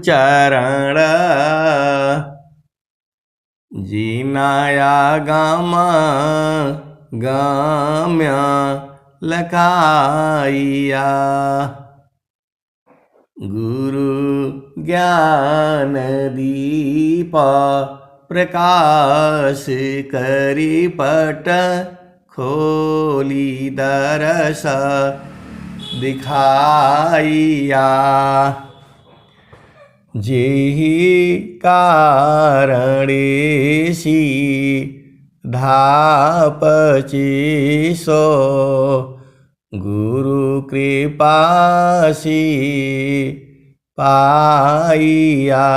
चरण जीनाया गामा गाम्य लखाइया गुरु ज्ञान दीप प्रकाश करी पट खोली दरस दिखाइया जेहि कारणेसी धापची सो गुरु कृपासी पाइया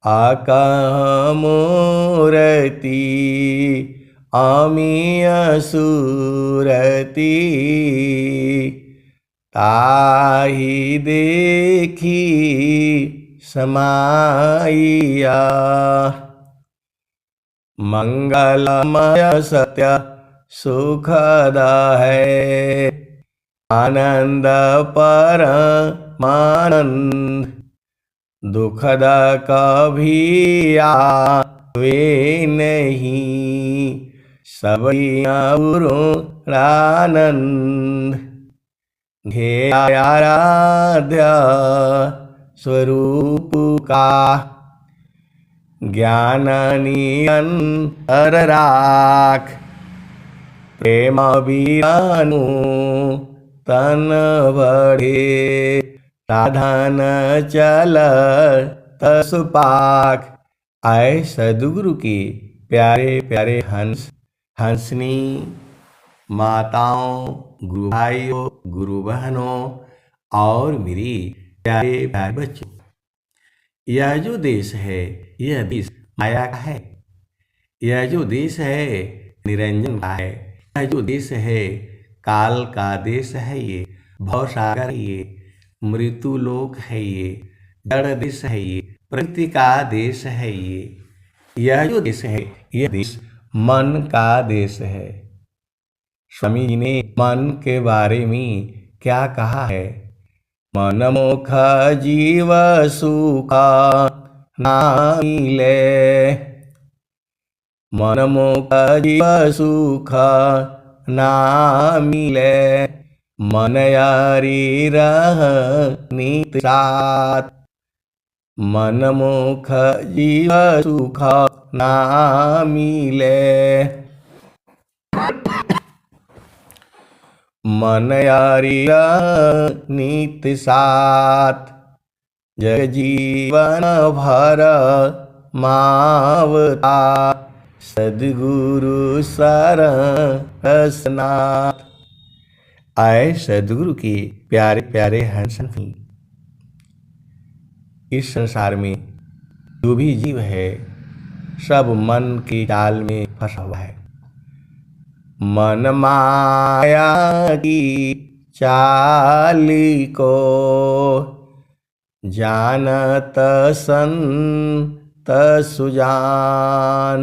आकमूर्ति अमीय सुरति ताहि देखी समाइया मंगलमय सत्य सुखद है आनंद परमानंद दुखद कभी आवे नहीं सब आनंद ध्येयाराध्य स्वरूप का ज्ञान नियंतर राख प्रेम बिनु तन बढ़े साधन चल तसुपाख। आए सदगुरु की प्यारे प्यारे हंसनी माताओं, गुरु भाइयों, गुरु बहनों और मेरी प्यारे प्यारे बच्चों, यह जो देश है यह देश माया का है। यह जो देश है निरंजन का है। यह जो देश है काल का देश है। ये भवसागर है, ये मृत्यु लोक है, ये जड़ देश है, ये प्रकृति का देश है। यह जो देश है यह देश मन का देश है। स्वामी जी ने मन के बारे में क्या कहा है? मनमुख जीव सुख ना मिले, मनमुख जीव सुख ना मिले, मन यारी रह नित साथ। मनमुख जीव सुख ना मिले, मन यारी नित साथ। जग जीवन भर मावता सद्गुरु सरसनाथ। आए सद्गुरु की प्यारे प्यारे हंसनी, इस संसार में जो भी जीव है सब मन की चाल में फंसा हुआ है। मन माया की चाली को जानत संत सुजान।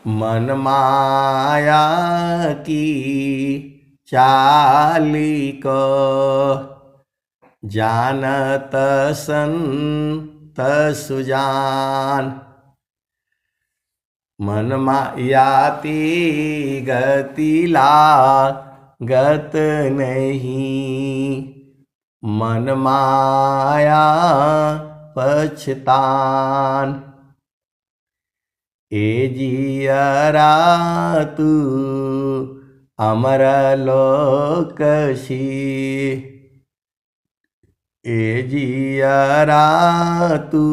मन माया की चाली को जानत संत सुजान। मन मायाती गतिला गत नहीं, मन माया पछतान। ए जियरा तू अमर लोकसी, ए जियरा तू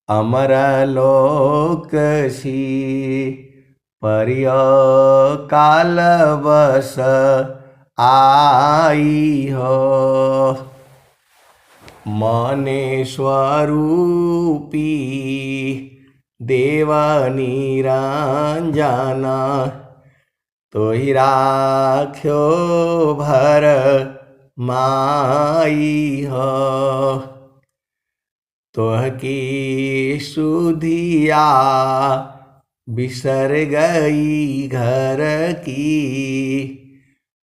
अमर लोकसी। परिय काल बस आई हो, मने स्वरूपी देव निरंजना। तो ही राख्यो भर माई हो, तोह की सुधिया बिसर गई घर की।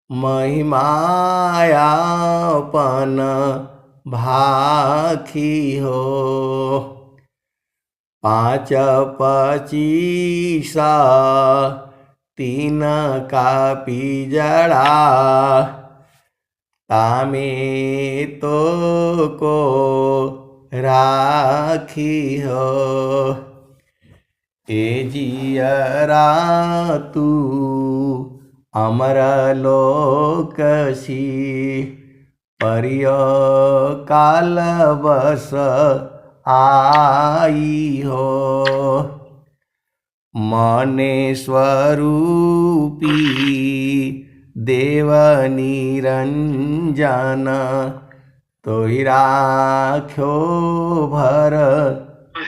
महिमायापन भाखी हो। पाँच पचीसा तीन का पिजड़ा, तामे तो को राखी हो। ए जियरा तू अमर लोकसी, परिय काल बस आई हो। मने स्वरूपी देव निरंजन, तोहि राख्यो भर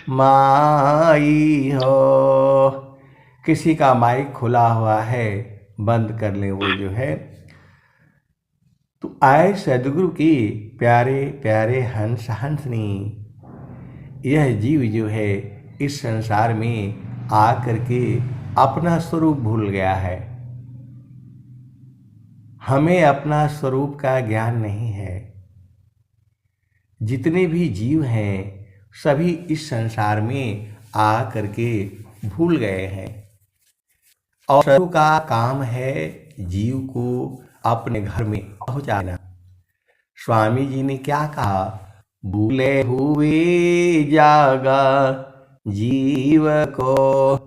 माई हो। किसी का माइक खुला हुआ है, बंद कर ले वो जो है। तो आए सदगुरु की प्यारे प्यारे हंस हंसनी। यह जीव जो है इस संसार में आ करके अपना स्वरूप भूल गया है। हमें अपना स्वरूप का ज्ञान नहीं है। जितने भी जीव हैं सभी इस संसार में आ करके भूल गए हैं। और सदगुरु का काम है जीव को अपने घर में पहुंचाना। स्वामी जी ने क्या कहा? भूले हुए जागा जीव को,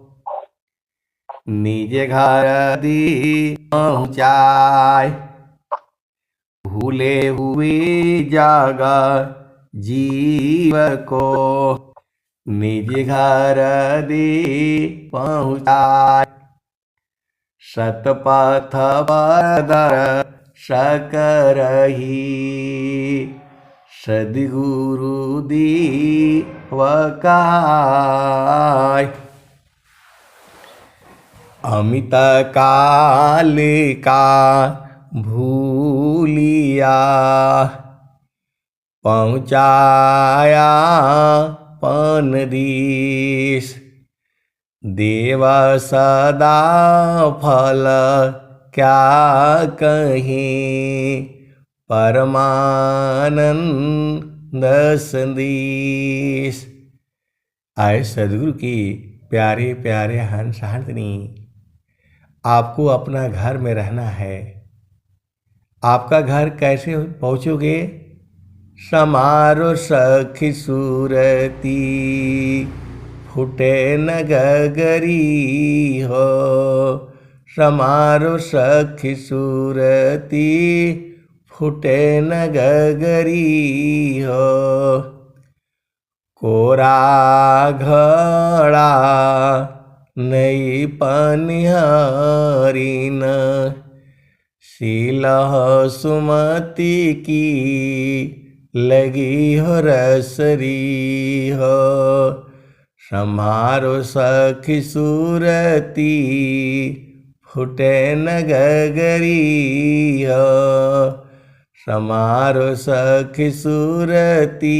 निज घर दी पहुँचाए। भूले हुए जागा जीव को, निज घर दे पहुँचाए। सतपथ पर सकरही, सद्गुरु दीवकाय। अमित काल का भूलिया, पहुँचाया पन दिस। देव सदा फल क्या कहीं, परमानंद संदेश। आए सदगुरु की प्यारे प्यारे हंस हंसनी। आपको अपना घर में रहना है। आपका घर कैसे पहुँचोगे? समारो सखी सूरती, फुटे न गगरी हो। समारो सखी सूरती, फुटे न गगरी हो। कोरा घड़ा नई पनिहारीन, सीलह सुमति की लगी हो रसरी हो। सम्हारो सखी सूरती, फुटे न गगरी हो। सम्हारो सखी सूरती,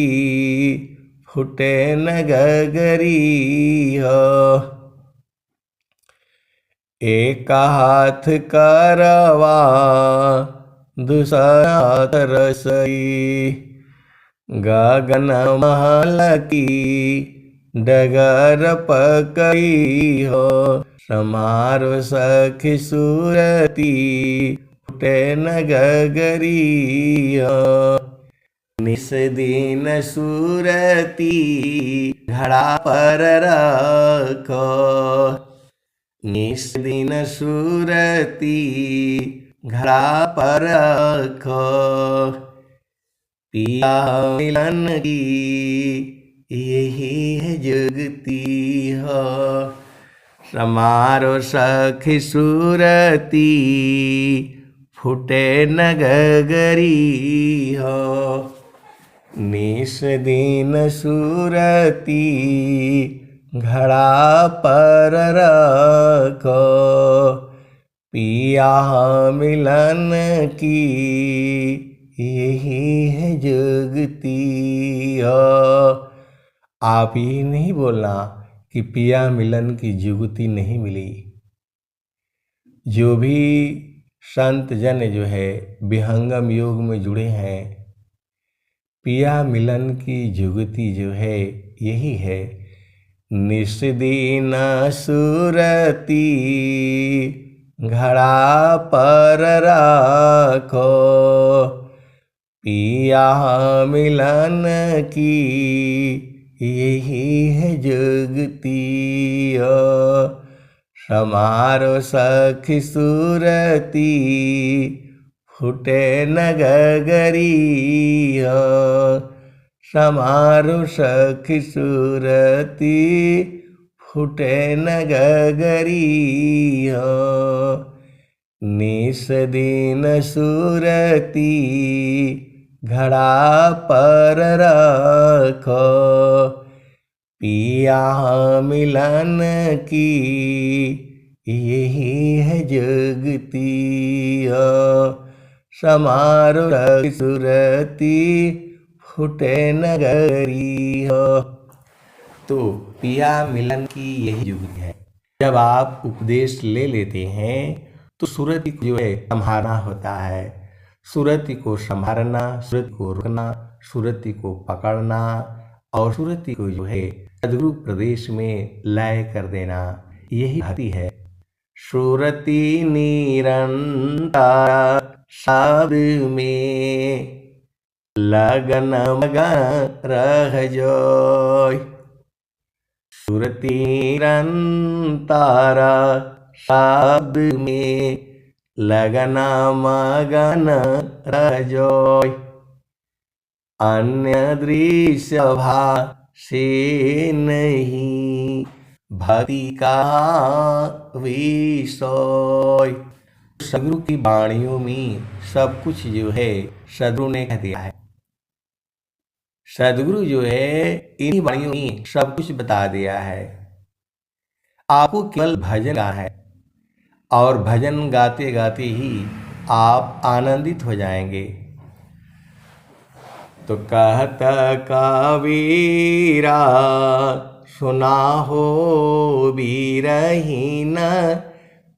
फुटे न गगरी हो। एक हाथ करवा दूसरा हाथ रसई, गगन महल की डगर पकई हो। समारो सखी सूरती, फुटे न गगरी हो। निस दिन सूरती घड़ा पर रखो, निस दिन सूरती घड़ा पर रखो। पिया मिलन की यही है जुगती हो। समारो सखी सूरती, फुटे न गगरी हो। निस दिन सूरती घड़ा पर रखो। पिया मिलन की यही है जुगती हो। आप ही नहीं बोलना कि पिया मिलन की जुगती नहीं मिली। जो भी संत जन जो है विहंगम योग में जुड़े हैं। पिया मिलन की जुगति जो है यही है, निस्दिन सुरती घड़ा पर रखो, पिया मिलन की यही है जुगति। समारो सखी सुरती फूटे न गगरी, समारो सखी सुरती फूटे न गगरी। निस दिन सुरती घड़ा पर रखो, पिया मिलन की यही है जुगति। समारो सुरती फूटे नगरी हो। तो पिया मिलन की यही जुगति है। जब आप उपदेश ले लेते हैं तो सुरति जो है संभालना होता है। सुरति को संभालना, सुरति को रोकना, सुरति को पकड़ना और सुरति को जो है सद्गुरु प्रदेश में लय कर देना, यही भक्ति है। सुरति निरंतर शब्द में लगन मगन रह जोय, सुरति निरंतर शब्द में लगन मगन रह जोय। अन्य दृश्य भाषे नहीं भक्ति का विषय। सद्गुरु की वाणियों में सब कुछ जो है सद्गुरु ने कह दिया है। सद्गुरु जो है इन्हीं वाणियों में सब कुछ बता दिया है। आपको केवल भजन गाना है और भजन गाते गाते ही आप आनंदित हो जाएंगे। तो कहत कबीरा सुना हो बीरहीन,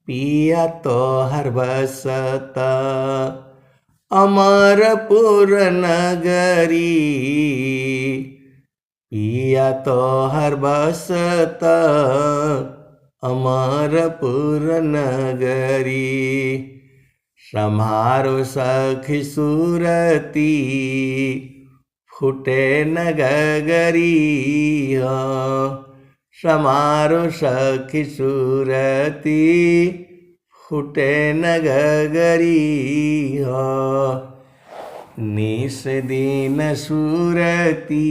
पिया तो हर बसत अमरपुर नगरी, पिया तो हर बसत अमरपुर नगरी। सम्हारो सखी सुरती फूटे न गगरी, समारो सखी सुरती फूटे न गगरी। निस दिन सुरती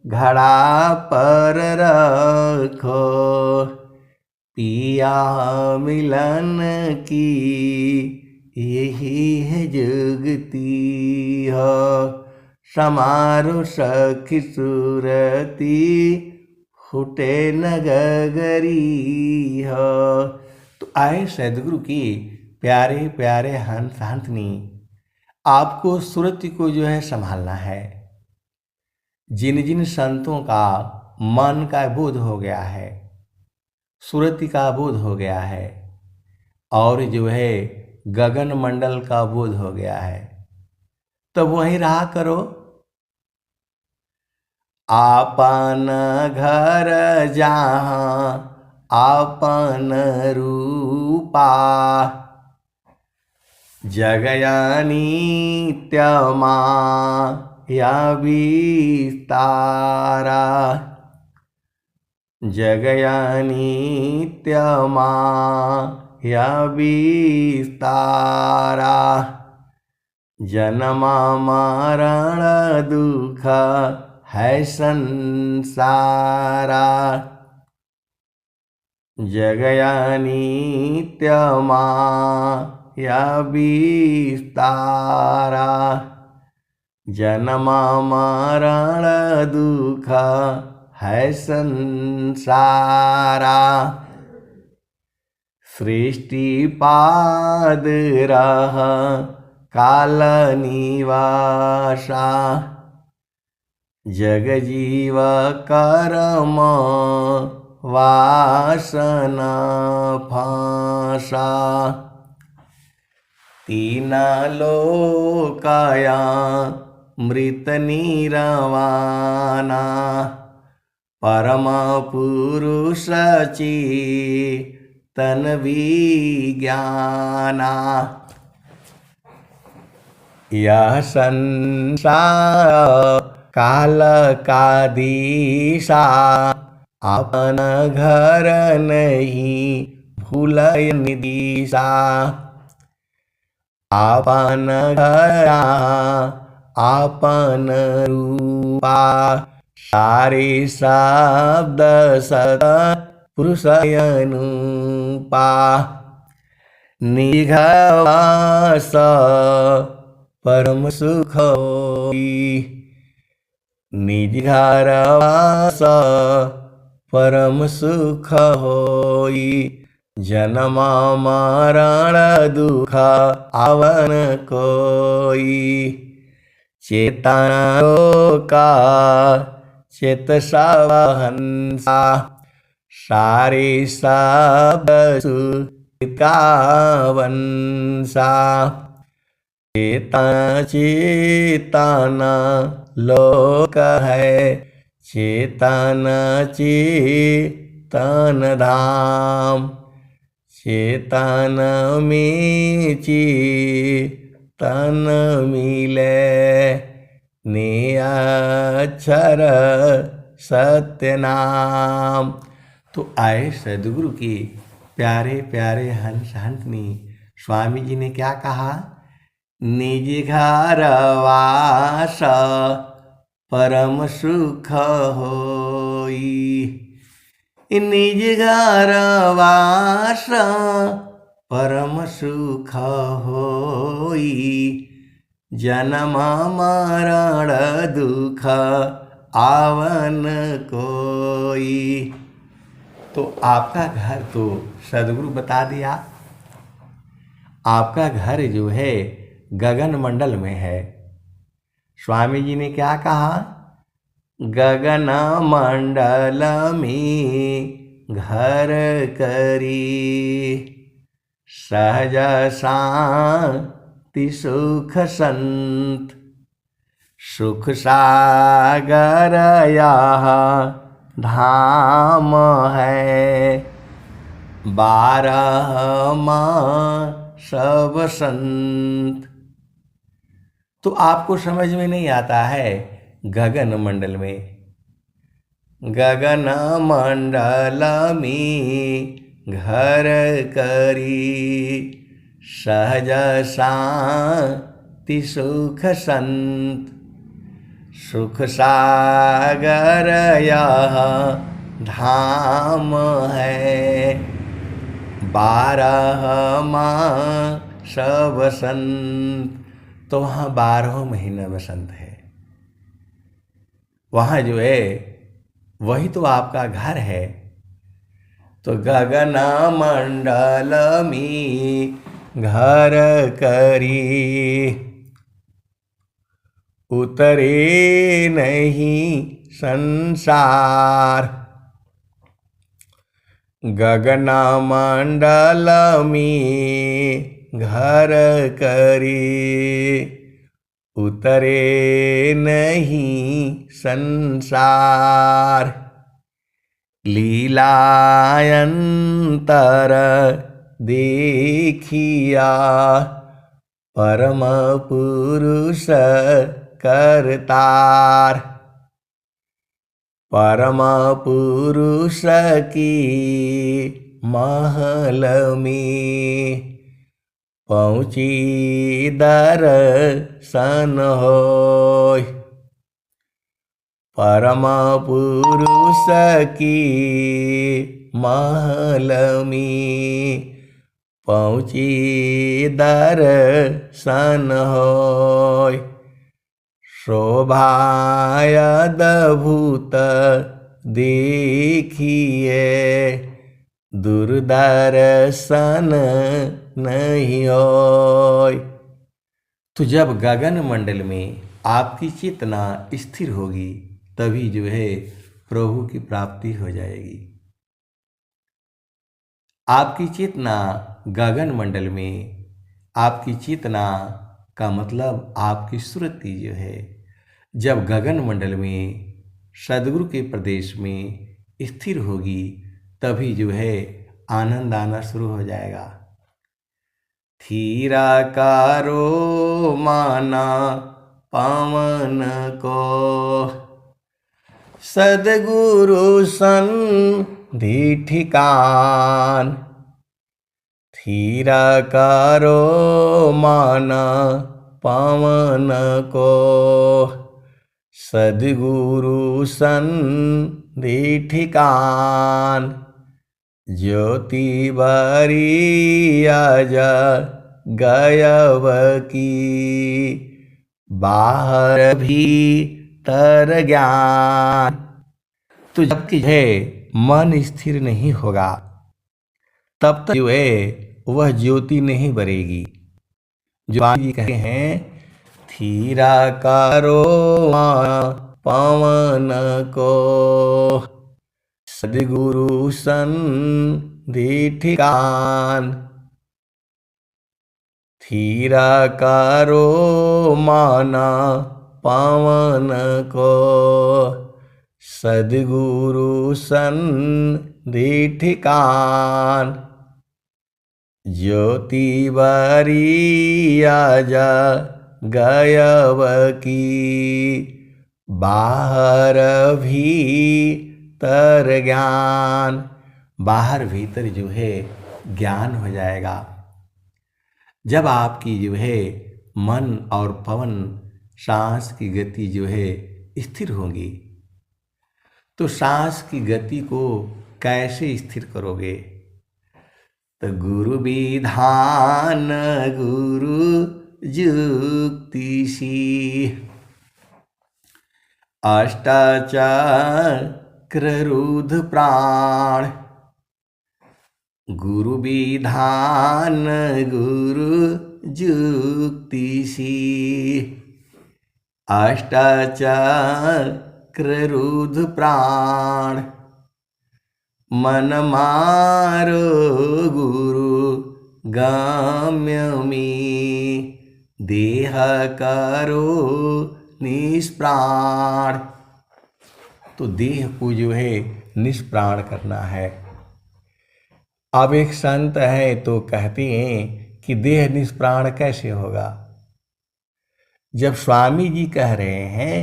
घड़ा पर रखो, पिया मिलन की यही है जुगति। समारो सखी सुरती फूटे न गगरी। तो आए सद्गुरु की प्यारे प्यारे हंस हंसनी, आपको सुरति को जो है संभालना है। जिन जिन संतों का मन का बोध हो गया है, सुरति का बोध हो गया है और जो है गगन मंडल का बोध हो गया है, तब वहीं रहा करो। आपन घर जहाँ आपन रूपा, जगयानी त्यमा या विस्तारा, जगयानी त्यमा या विस्तारा। जन्म मरण दुख है संसारा, जगयानी त्यमा या विस्तारा। जन्म मरण दुख है संसारा। सृष्टि पाद रह काल निवासा, जग जीव कर्म वासना फांसा। तीना लोकाया मृत निरवाना परम पुरुषची तन विज्ञाना। यह संसार काल का दिशा अपन घर नहीं भूलय निदिशा। आपन घरा आपन रूपा सारे शब्द सत पुरुषयनुपा। निघवास परम सुख होई निज घर वास परम सुख होई। जन्म मरण दुख आवन कोई चेतन का चेत सब हंसा। सारे शब्द सुका वंसा। चेतन चेतन लोक है चेतन चेतन धाम। चेतन में चेतन मिले निअक्षर सत्य नाम। तो आए सदगुरु की प्यारे प्यारे हंस हंसनी स्वामी जी ने क्या कहा? निज घर वास परम सुख होई। निज घर वास परम सुख होई। जन्म मरण दुख आवन कोई। तो आपका घर तो सदगुरु बता दिया। आपका घर जो है गगन मंडल में है। स्वामी जी ने क्या कहा? गगन मंडल में घर करी सहज शांति सुख संत। सुख सागर यह धाम है 12 मास सब संत। तो आपको समझ में नहीं आता है गगन मंडल में। गगन मंडल में घर करी सहज शांति सुख संत। सुख सागर यह धाम है 12 मास बसंत। तो वहाँ 12 महीना बसंत है। वहाँ जो है वही तो आपका घर है। तो गगन मंडल में घर करी उतरे नहीं संसार। गगन मंडल में घर करी उतरे नहीं संसार। लीलायंतर देखिया परम पुरुष करतार। परम पुरुष की महल में पहुँची दर्शन होय। परम पुरुष की महल में पहुँची दर्शन होय। शोभायद्भुत देखिए दूरदर्शन नहीं होय। तो जब गगन मंडल में आपकी चेतना स्थिर होगी तभी जो है प्रभु की प्राप्ति हो जाएगी। आपकी चेतना गगन मंडल में आपकी चेतना का मतलब आपकी सुरति जो है जब गगन मंडल में सदगुरु के प्रदेश में स्थिर होगी तभी जो है आनंद आना शुरू हो जाएगा। थीराकारो माना पावन को सदगुरु सन्धि ठिकान। थीराकारो माना पावन को सदगुरु सन्धि ठिकान। ज्योति बारी आजा गायब की बाहर भीतर ज्ञान। तो जबकि है मन स्थिर नहीं होगा तब तक जो है वह ज्योति नहीं बरेगी। जो स्वामी जी कहते हैं थीराकारो पावन को सदगुरु सन्धि ठिकान। थीराकारो माना पावन को सदगुरु सन्धि ठिकान। ज्योति बारी आजा गायब की बाहर भीतर ज्ञान। बाहर भीतर जो है ज्ञान हो जाएगा। जब आपकी जो है मन और पवन सांस की गति जो है स्थिर होगी तो सांस की गति को कैसे स्थिर करोगे? तो गुरु विधान गुरु जुक्ति सी अष्टाचक्र रुद्र प्राण। गुरु विधान गुरु जुक्ति सी अष्टाचक्र रुद्र प्राण। मन मारो गुरु गम्य में देह करो निष्प्राण। तो देह को जो है निष्प्राण करना है। अब एक संत है तो कहते हैं कि देह निष्प्राण कैसे होगा? जब स्वामी जी कह रहे हैं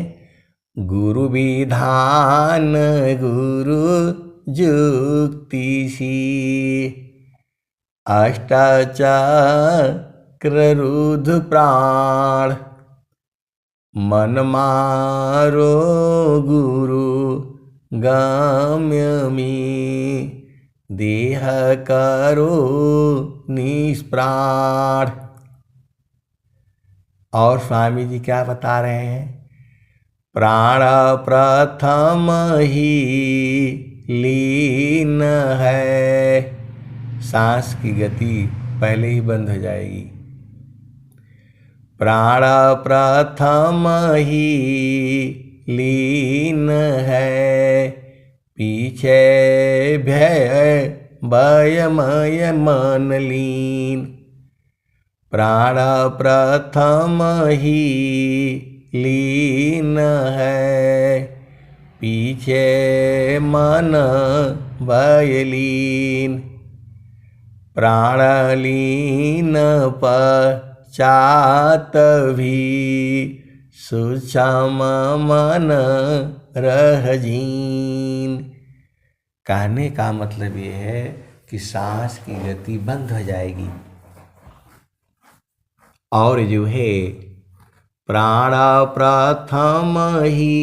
गुरु विधान गुरु जुक्ति सी अष्टाचक्र रुद्र प्राण। मन मारो गुरु गम्य में देह करो निष्प्राण। और स्वामी जी क्या बता रहे हैं? प्राण प्रथम ही लीन है। सांस की गति पहले ही बंद हो जाएगी। प्राण प्रथम ही लीन है पीछे भय भयमय मन लीन। प्राण प्रथम ही लीन है पीछे मन भयलीन। प्राण लीन पश्चात भी सूक्ष्म मन रहजीन। कहने का मतलब ये है कि सांस की गति बंद हो जाएगी और जो है प्राण प्रथम ही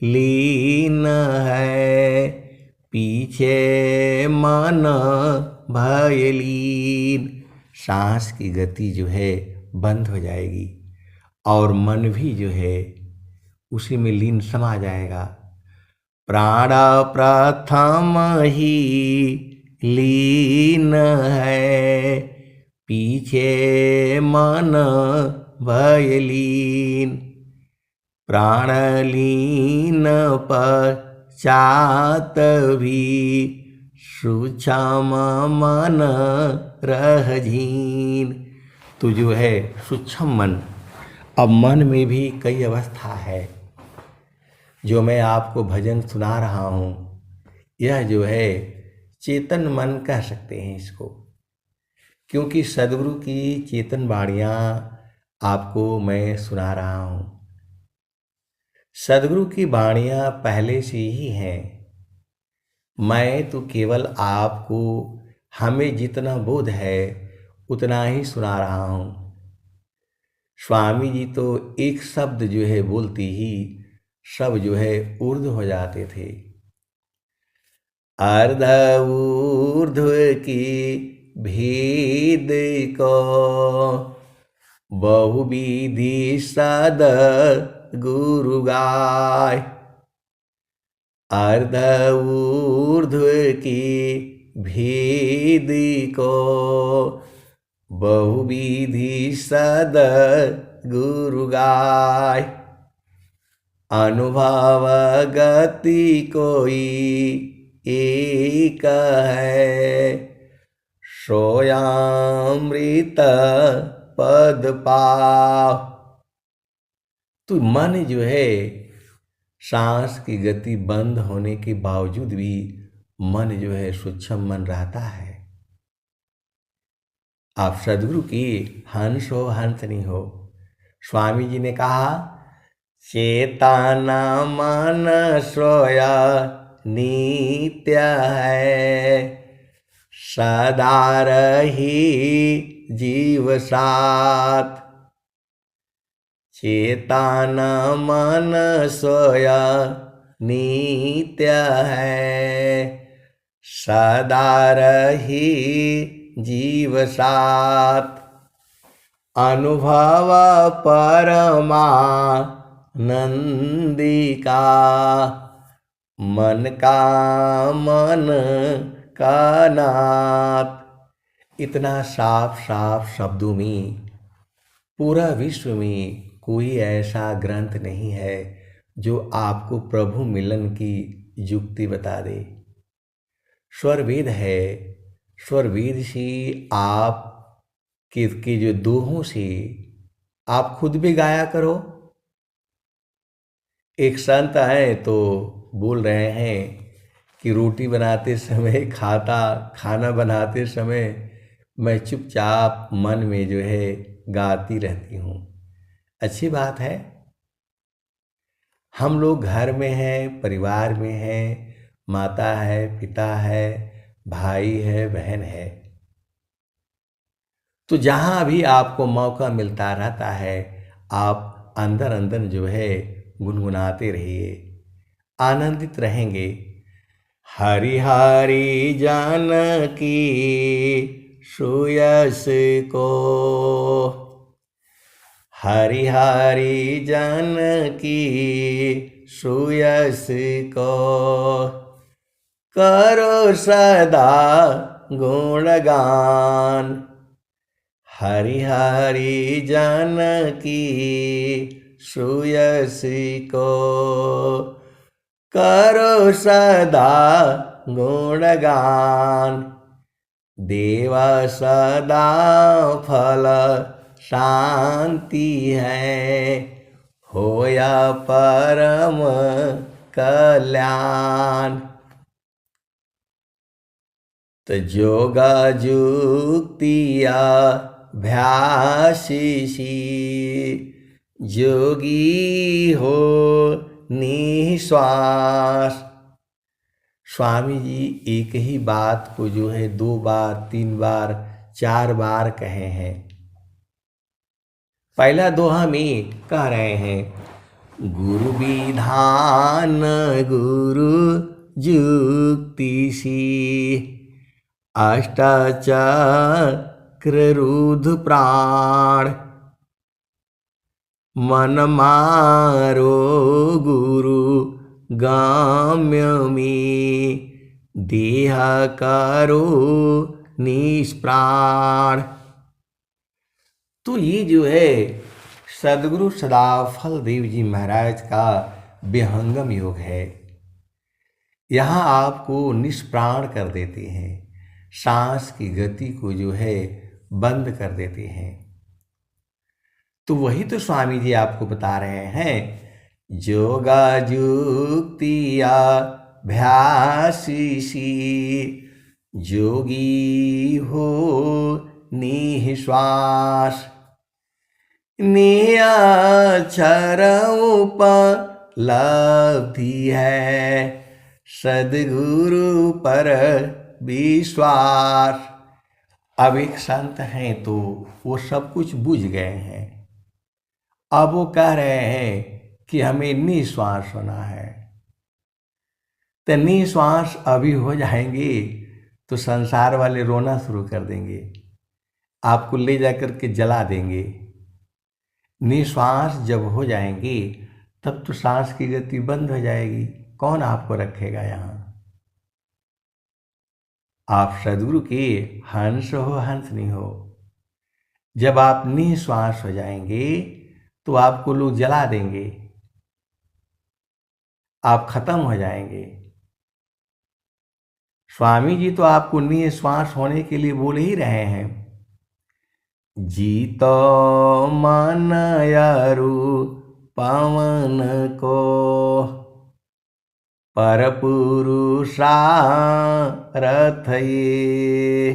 लीन है पीछे मन भयलीन। सांस की गति जो है बंद हो जाएगी और मन भी जो है उसी में लीन समा जाएगा। प्राण प्रथम ही लीन है पीछे मन भयलीन। प्राण लीन पश्चात भी सूक्ष्म मन रहजीन। तो जो है सूक्ष्म मन। अब मन में भी कई अवस्था है। जो मैं आपको भजन सुना रहा हूँ, यह जो है चेतन मन कह सकते हैं इसको, क्योंकि सदगुरु की चेतन वाणियाँ आपको मैं सुना रहा हूँ। सदगुरु की वाणियाँ पहले से ही हैं। मैं तो केवल आपको हमें जितना बोध है उतना ही सुना रहा हूँ। स्वामी जी तो एक शब्द जो है बोलते ही सब जो है ऊर्ध्व हो जाते थे। अर्ध ऊर्ध्व की भेद को बहुविधि सद गुरु गाय। अर्ध ऊर्ध्व की भेद को बहुविधि सद गुरु गाय। अनुभव गति कोई एक है, सोयामृत पद पाव। तो मन जो है सांस की गति बंद होने के बावजूद भी मन जो है सूक्ष्म मन रहता है। आप सदगुरु की हंस हो हंसनी हो। स्वामी जी ने कहा, चेतन मन सोया नित्य है, सदा रही जीव साथ। चेतन मन सोया नित्य है, सदा रही जीव साथ। अनुभव परमानंदी का, मन का मन का नाथ। इतना साफ साफ शब्दों में पूरा विश्व में कोई ऐसा ग्रंथ नहीं है जो आपको प्रभु मिलन की युक्ति बता दे। स्वर वेद है, स्वर वेद से आप के जो दोहों से आप खुद भी गाया करो। एक संत है तो बोल रहे हैं कि रोटी बनाते समय खाना बनाते समय मैं चुपचाप मन में जो है गाती रहती हूँ। अच्छी बात है। हम लोग घर में हैं, परिवार में हैं, माता है, पिता है, भाई है, बहन है, तो जहाँ भी आपको मौका मिलता रहता है आप अंदर अंदर जो है गुनगुनाते रहिए, आनंदित रहेंगे। हरि हरि जानकी सुयस को, हरि हरि जानकी सुयस को, करो सदा गुणगान। हरि हरि जानकी सुयस को, करो सदा गुणगान। देवा सदा फल शांति है, होया परम कल्याण। तो जोगा जुक्तिया भ्यासी जोगी हो निश्वास। स्वामी जी एक ही बात को जो है 2 बार 3 बार 4 बार कहे हैं। पहला दोहा में कह रहे हैं, गुरु विधान गुरु जुक्ति सी, अष्टाचक्र रुद्र प्राण। मन मारो गुरु गाम्य में, देह करो निष्प्राण। तो ये जो है सदगुरु सदाफल देव जी महाराज का विहंगम योग है। यहाँ आपको निष्प्राण कर देते हैं, सांस की गति को जो है बंद कर देते हैं। तो वही तो स्वामी जी आपको बता रहे हैं, योगा युक्तिया भ्यासीसी जोगी हो निःश्वास नियक्षर उपलब्धि है सद्गुरु पर विश्वास। अब एक संत हैं तो वो सब कुछ बुझ गए हैं। अब वो कह रहे हैं कि हमें निश्वास होना है। तो निश्वास अभी हो जाएंगे तो संसार वाले रोना शुरू कर देंगे, आपको ले जाकर के जला देंगे। निश्वास जब हो जाएंगी तब तो सांस की गति बंद हो जाएगी, कौन आपको रखेगा यहाँ। आप सदगुरु के हंस हो, हंसनी हो। जब आप निश्वास हो जाएंगे तो आपको लोग जला देंगे, आप खत्म हो जाएंगे। स्वामी जी तो आपको निश्वास होने के लिए बोल ही रहे हैं, जीतो मन यारु पवन को पर पुरुषारथ ये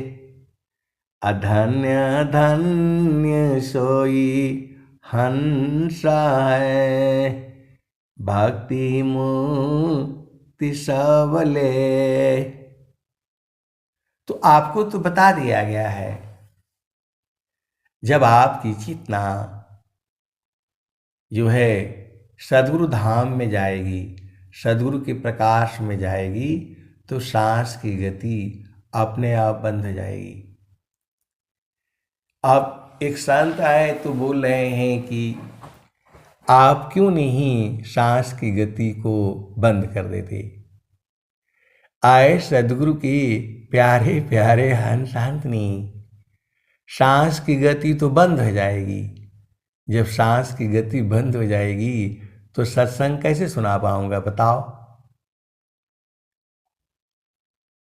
अधन्य धन्य सोई हंस है भक्ति मुक्ति सबले। तो आपको तो बता दिया गया है, जब आपकी चेतना जो है सद्गुरु धाम में जाएगी, सद्गुरु के प्रकाश में जाएगी, तो सांस की गति अपने आप बंद हो जाएगी। अब एक संत आए तो बोल रहे हैं कि आप क्यों नहीं सांस की गति को बंद कर देते। आए सद्गुरु के प्यारे प्यारे हंस हंसनी, सांस की गति तो बंद हो जाएगी। जब सांस की गति बंद हो जाएगी तो सत्संग कैसे सुना पाऊंगा बताओ।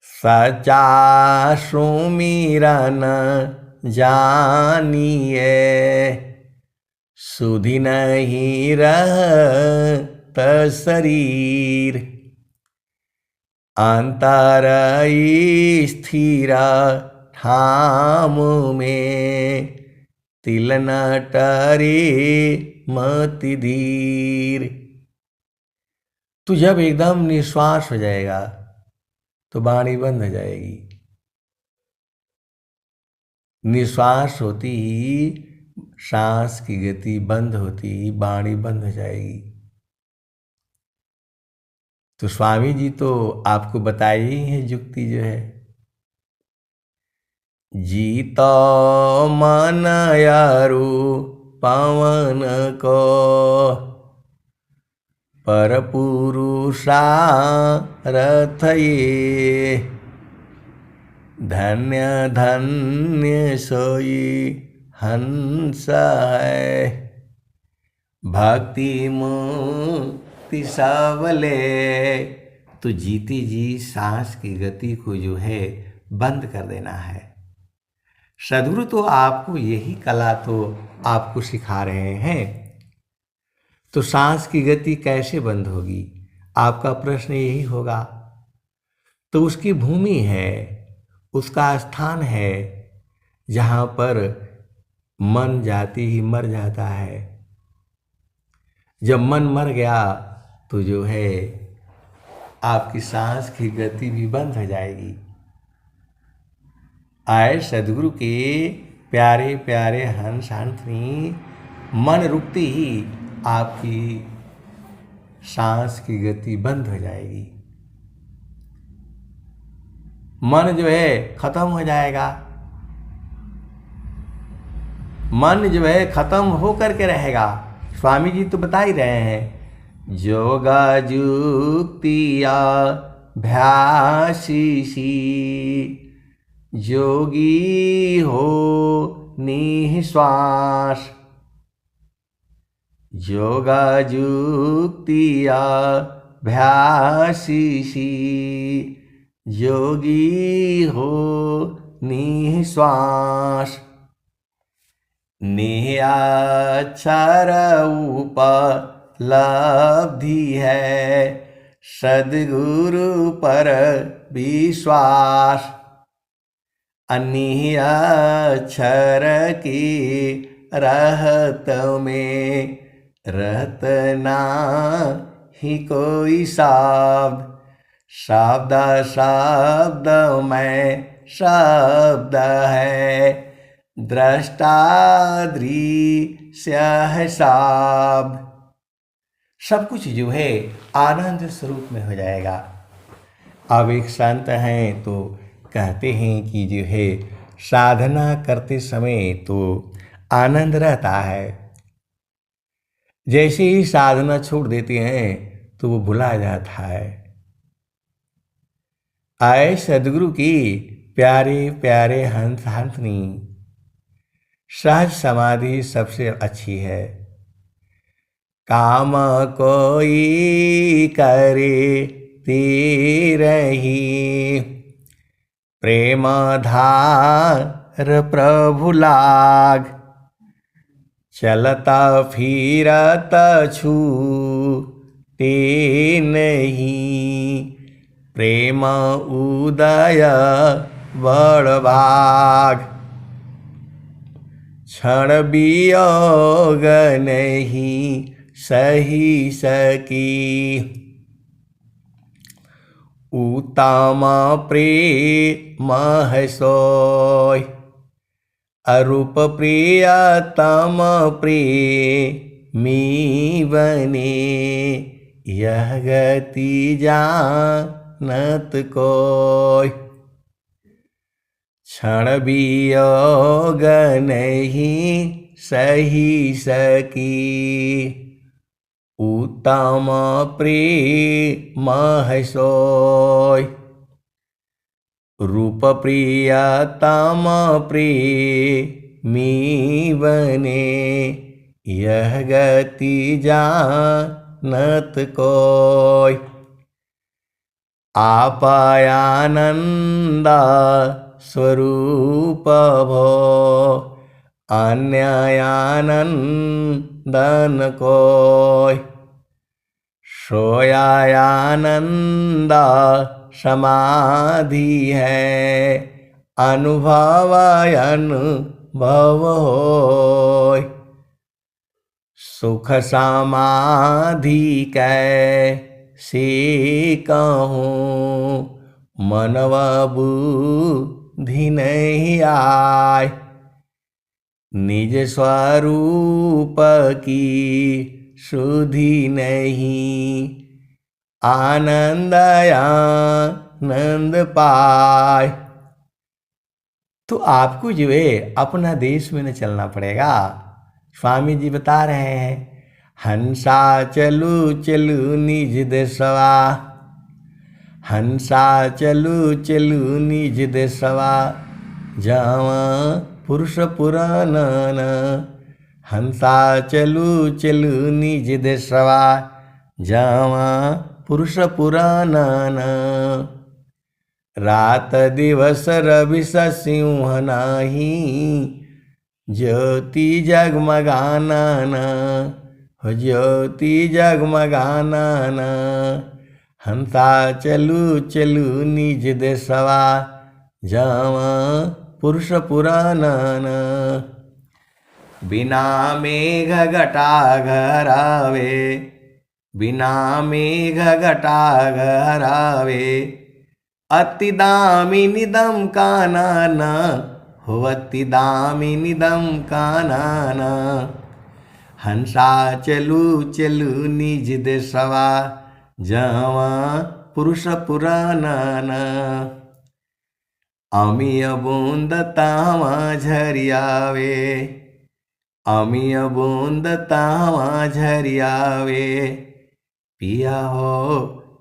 सच्चा सुमिरन जानिए सुधि नहीं रहत शरीर अंतर स्थिर ठाम में तिल न टरे मति धीर। तो जब एकदम निश्वास हो जाएगा तो वाणी बंद हो जाएगी। निश्वास होती ही सांस की गति बंद होती ही वाणी बंद हो जाएगी। तो स्वामी जी तो आपको बताई ही है युक्ति जो है, जीतो मन यारु पवन को पर पुरुषारथ ये धन्य धन्य सोई हंस है भक्ति मुक्ति सबले। तो जीती जी सांस की गति को जो है बंद कर देना है। सद्गुरु तो आपको यही कला तो आपको सिखा रहे हैं। तो सांस की गति कैसे बंद होगी, आपका प्रश्न यही होगा। तो उसकी भूमि है, उसका स्थान है जहाँ पर मन जाते ही मर जाता है। जब मन मर गया तो जो है आपकी सांस की गति भी बंद हो जाएगी। आए सद्गुरु के प्यारे प्यारे हंस हंसनी, मन रुकते ही आपकी सांस की गति बंद हो जाएगी। मन जो है खत्म हो जाएगा। मन जो है खत्म हो करके रहेगा। स्वामी जी तो बता ही रहे हैं, योगा युक्तिया भ्यासीसी जोगी हो निःश्वास योगा युक्तिया भ्यासीसी योगी हो निःश्वास। निराक्षर उपलब्धि है, सद्गुरु पर विश्वास। निराक्षर की रहत में रहत ही कोई शब्द, शब्द शब्द में शब्द है, दृष्टा दृश्य है शब्द। सब कुछ जो है आनंद स्वरूप में हो जाएगा। अब एक संत हैं तो कहते हैं कि जो है साधना करते समय तो आनंद रहता है, जैसे ही साधना छोड़ देते हैं तो वो भुला जाता है। आए सदगुरु की प्यारे प्यारे हंस हंसनी, सहज समाधि सबसे अच्छी है। काम कोई करे रही, प्रेम धार प्रभु लाग, चलता फिरत छूटे नहीं, प्रेम उदय बड़ भाग, क्षण वियोग नहीं सही सकी, उत्तम प्रेम है सोय, अरूप प्रियतम प्रेमी बने, यह गति जानत कोय, क्षण वियोग नहीं सही सकी, उत्तम प्रेम है सोय, रूप प्रियतम प्रेमी बने, यह गति जानत कोय, आप आनंद स्वरूप भो, अन्य आनंदन कोय, सोया आनंद समाधि है, अनुभव अनुभव होय, सुख समाधि कैसे कहूँ, मनवा बुद्धि नहीं आय, निज स्वरूप की सुधि नहीं, आनंद आनंद पाय। तो आपको जो है अपना देश में न चलना पड़ेगा। स्वामी जी बता रहे हैं, हंसा चलू चलू निज देशवा, हंसा चलू चलू निज देशवा, जावा पुरुष पुराण, हंसा चलू चलू निज देशवा, जावा पुरुष पुराण, रात दिवस रवि सिंह नाही, ज्योति जगमगाना, ज्योति जगमगाना, हंसा चलू चलू निज देशवा, जावा पुरुष पुराण, बिना मेघ घटा घरावे, बिना मेघ घटा घरावे, अति दामिनी दम कानन, हो अति दामिनी दम कानन, हंसा चलू चलू निज देशवा, जावा पुरुष पुराण, अमिय बूंद तावा झरियावे, अमिय बूंद तावा झरियावे, पिया हो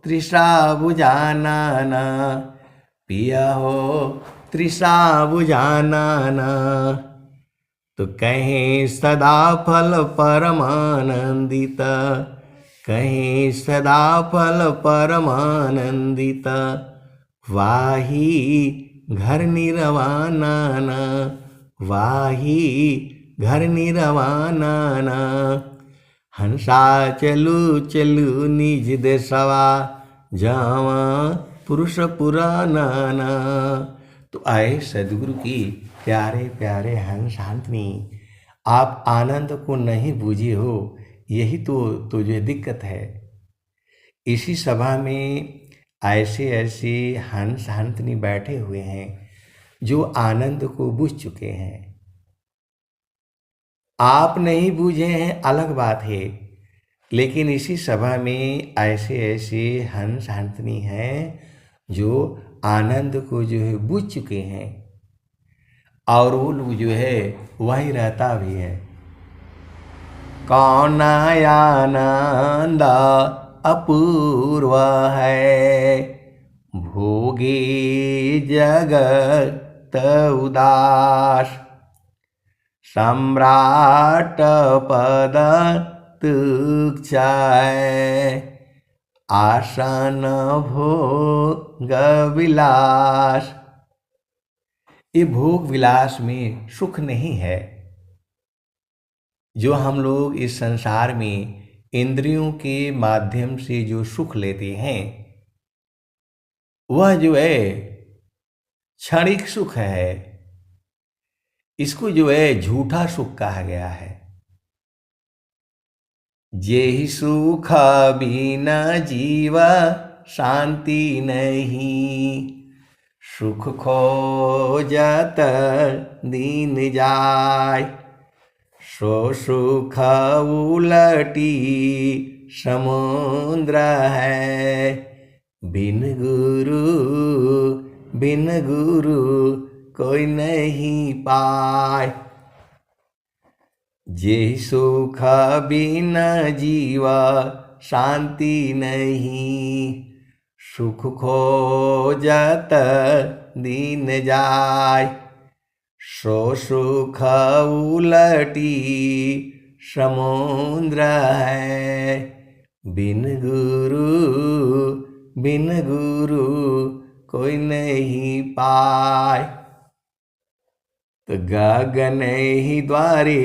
तृषा बुझाना, पिया हो तृषा बुझाना, तो कहीं सदा फल परमानंदित, कहीं सदा फल परमानंदित, वाही घर निर्वाणा, वाही घर निरवाना। हंसा चलू चलू निज देशवा, जावा पुरुष पुराना। तो आए सदगुरु की प्यारे प्यारे हंस हंसनी, आप आनंद को नहीं बूझे हो, यही तो तुझे दिक्कत है। इसी सभा में ऐसे ऐसे हंस हंसनी बैठे हुए हैं जो आनंद को बूझ चुके हैं। आप नहीं बूझे हैं अलग बात है, लेकिन इसी सभा में ऐसे ऐसे हंस हंसनी हैं जो आनंद को जो है बूझ चुके हैं, और वो लोग जो है वही रहता भी है। कौन आनंद अपूर्व है, भोगे जगत उदास। सम्राट पद तुच्छ, आसन भोग विलास। ये भोग विलास में सुख नहीं है। जो हम लोग इस संसार में इंद्रियों के माध्यम से जो सुख लेते हैं, वह जो है क्षणिक सुख है। इसको जो है झूठा सुख कहा गया है। जेहि सुख बिना जीवा शांति नहीं, सुख खोजत दीन जाय। सो सुख उलटी समुद्र है, बिन गुरु कोई नहीं पाए। जे सुख बिना जीवा शांति नहीं, सुख खोजत दीन जाय। सो सुख उलटी समुद्र है, बिन गुरु कोई नहीं पाए। तो गगन ही द्वारे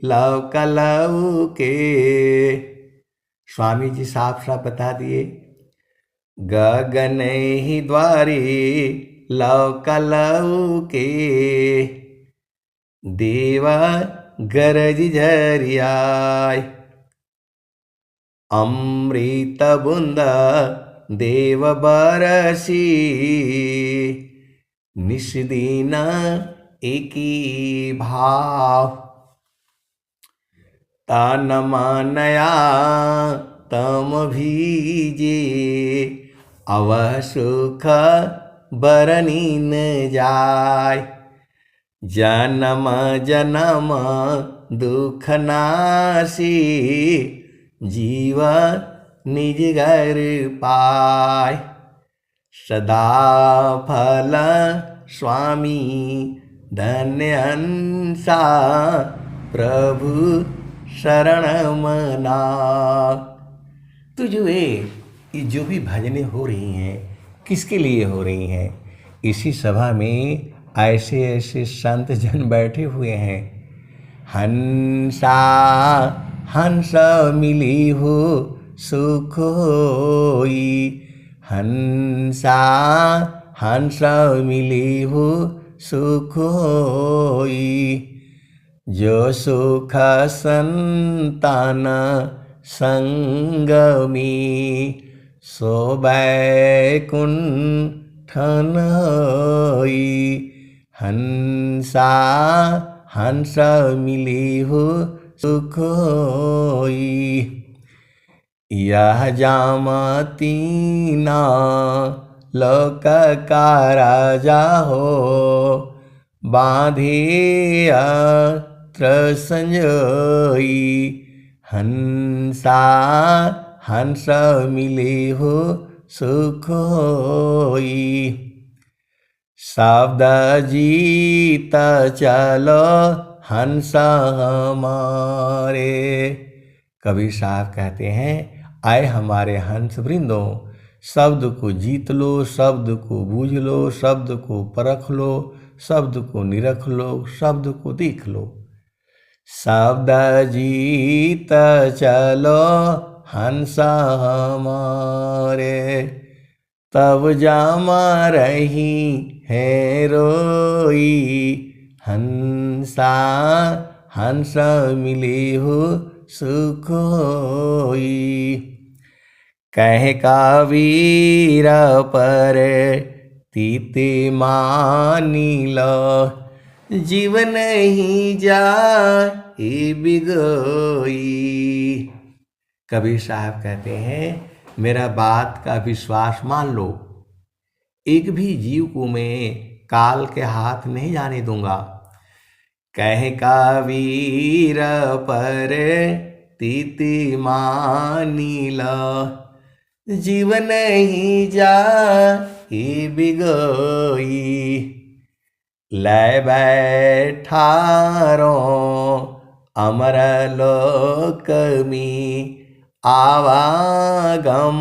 लव कलव के, स्वामी जी साफ साफ बता दिए। गगन ही द्वारे लव कलव के, देवा गरज झरियाय। अमृत बूंद देव बरसी, निष्दिन एकी भाव। तन मनया तम भीजे, अवह सुख बरनी न जाय। जन्म जन्म दुख नासी, जीव निज घर पाय। सदा फल स्वामी धन्य हंसा, प्रभु शरण मना। तो जो ये जो भी भजनें हो रही हैं, किसके लिए हो रही हैं? इसी सभा में ऐसे ऐसे संत जन बैठे हुए हैं। हंसा हंस मिली हो सुख होई, हंसा हंस मिली हो सुख होई। जो सुख संतान संगमी, सो बैकुंठन होई। हंसा हंस मिली हो सुख होई। यह जामतीना लोक का राजा हो, बांधे अत्र संजोई। हंसा हंस मिले हो सुख होई। शब्द जीत चलो हंस हमारे। कबीर साहब कहते हैं, आए हमारे हंस वृंदों, शब्द को जीत लो, शब्द को बूझ लो, शब्द को परख लो, शब्द को निरख लो, शब्द को देख लो। शब्द जीत चलो हंस हमारे, तब जामा रही है रोई, हंसा हंस मिली हो सुख होई। कह कबीर पर तीते मानी लो, जीवन ही जाए बिगोई। कबीर साहब कहते हैं मेरा बात का विश्वास मान लो, एक भी जीव को मैं काल के हाथ नहीं जाने दूंगा। कह कबीर पर तीती मानी लो, जीवन ही जाए बिगोई। लै बैठारो अमर लोक में, आवागम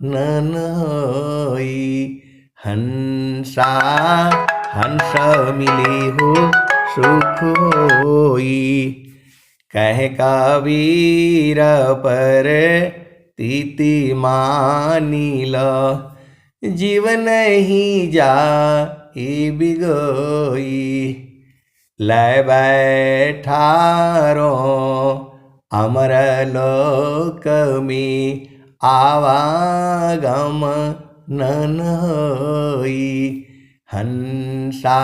नन होई, हंसा हंस मिली हो सुख होई। कह कबीर पर तीती मानी लो, जीवन ही जाए बिगोई। लै बैठारो अमर लोक में, आवागम नन होई, हंसा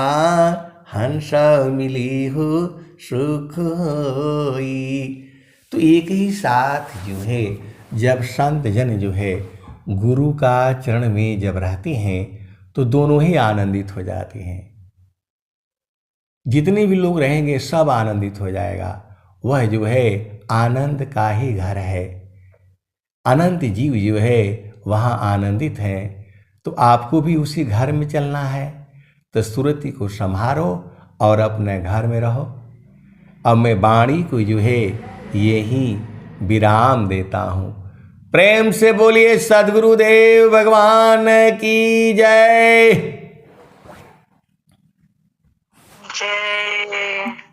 हंस मिली हो सुख होई। तो एक ही साथ जो है जब संत जन जो है गुरु का चरण में जब रहते हैं तो दोनों ही आनंदित हो जाते हैं। जितने भी लोग रहेंगे सब आनंदित हो जाएगा। वह जो है आनंद का ही घर है। अनंत जीव जो है वहाँ आनंदित है। तो आपको भी उसी घर में चलना है। तो सुरति को संभारो और अपने घर में रहो। अब मैं वाणी को जो है यही विराम देता हूँ। प्रेम से बोलिए सद्गुरुदेव भगवान की जय। जय।